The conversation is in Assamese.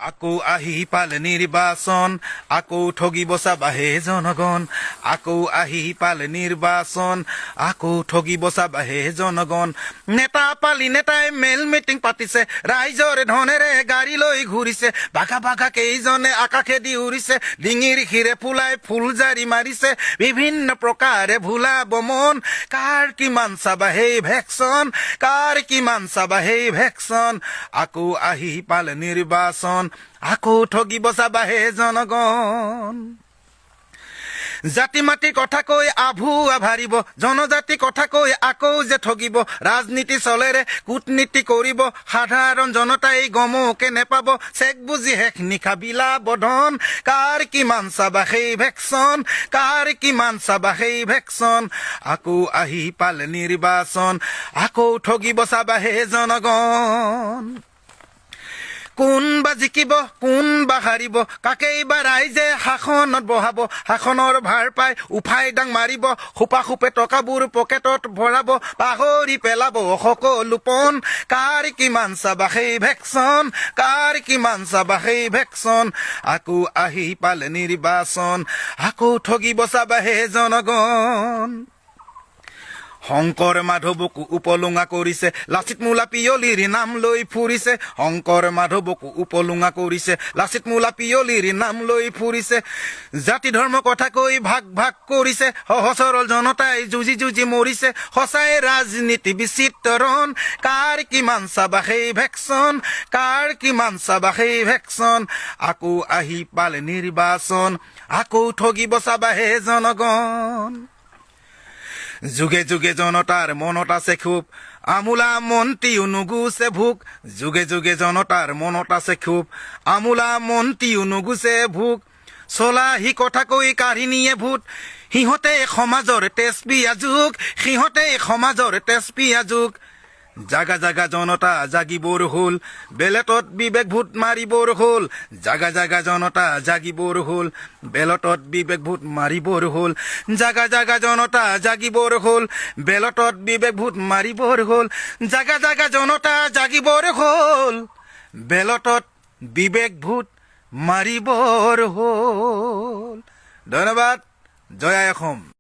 আকৌ আহি পালে নিৰ্বাচন, আকৌ ঠগিব চাবাহে জনগণ। আকৌ আহি পালে নিৰ্বাচন, আকৌ ঠগিব চাবাহে জনগণ। নেতা পালি নেতাই মেল মিটিং পাতিছে, ৰাইজৰ ধনেৰে গাড়ী লৈ ঘূৰিছে। বাঘা বাঘা কেইজনে আকাশেদি উৰিছে, ডিঙিৰ শিৰে ফুলাই ফুলজাৰি মাৰিছে। বিভিন্ন প্ৰকাৰে ভুলাব মন, কাৰ কিমান চাবাহে ভেকচন, কাৰ কিমান চাবাহে ভেকচন। আকৌ আহি পালে নিৰ্বাচন, আকৌ ঠগিব চাবাহে জনগণ। জাতি মাটিৰ কথা কৈ আভুৱা ভাৰিব, জনজাতি কথা কৈ আকৌ যে ঠগিব। ৰাজনীতি চলেৰে কূটনীতি কৰিব, সাধাৰণ জনতাই গমকে নেপাব। চেক বুজি শেষ নিশা বিলাব ধন, কাৰ কিমান চাবা সেই ভেকচন, কাৰ কিমান চাবা সেই ভেকচন। আকৌ আহি পালে নিৰ্বাচন, আকৌ ঠগিব চাবাহে জনগণ। কোনবা জিকিব কোনবা হাৰিব, কাকেই বা ৰাইজে শাসনত বহাব। শাসনৰ ভাৰ পাই উফাই ডাং মাৰিব, খোপা খোপে টকাবোৰ পকেটত ভৰাব। পাহৰি পেলাব সকলো পণ, কাৰ কিমান চাবা সেই ভেকচন, কাৰ কিমান চাবা সেই ভেকচন। আকৌ আহি পালে নিৰ্বাচন, আকৌ ঠগিব চাবাহে জনগণ। শংকৰ মাধৱকো উপলুঙা কৰিছে, লাচিত মোলা পিয়লিৰ নাম লৈ ফুৰিছে। শংকৰ মাধৱকো উপলুঙা কৰিছে, লাচিত মোলা পিয়লিৰ নাম লৈ ফুৰিছে। জাতি ধৰ্ম কথা কৈ ভাগ ভাগ কৰিছে, সহজ সৰল জনতাই যুঁজি যুঁজি মৰিছে। সঁচাই ৰাজনীতি বিচিত্ৰণ, কাৰ কিমান চাবা সেই ভেকচন, কাৰ কিমান চাবা সেই ভেকচন। আকৌ আহি পালে নিৰ্বাচন, আকৌ ঠগিব চাবাহে জনগণ। যুগে যুগে জনতাৰ মনত আছে ক্ষোভ, আমোলা মন্ত্ৰীও নুগুছে ভোক। যুগে যুগে জনতাৰ মনত আছে ক্ষোভ, আমোলা মন্ত্ৰীও নুগুছে ভোক। চলা সি কথা কৈ কাঢ়ি নিয়ে ভূত, সিহঁতে সমাজৰ তেজপিয়া যুগ, সিহঁতে সমাজৰ তেজপিয়া যুগ। জাগা জাগা জনতা জাগিবৰ হ'ল, বেলেটত বিবেক ভোট মাৰিবৰ হ'ল। জাগা জাগা জনতা জাগিবৰ হ'ল, বেলটত বিবেক ভোট মাৰিবৰ হ'ল। জাগা জাগা জনতা জাগিবৰ হ'ল, বেলটত বিবেক ভোট মাৰিবৰ হ'ল। জাগা জাগা জনতা জাগিবৰ হ'ল, বেলটত বিবেক ভোট মাৰিবৰ হ'ল। ধন্যবাদ। জয় আই অসম।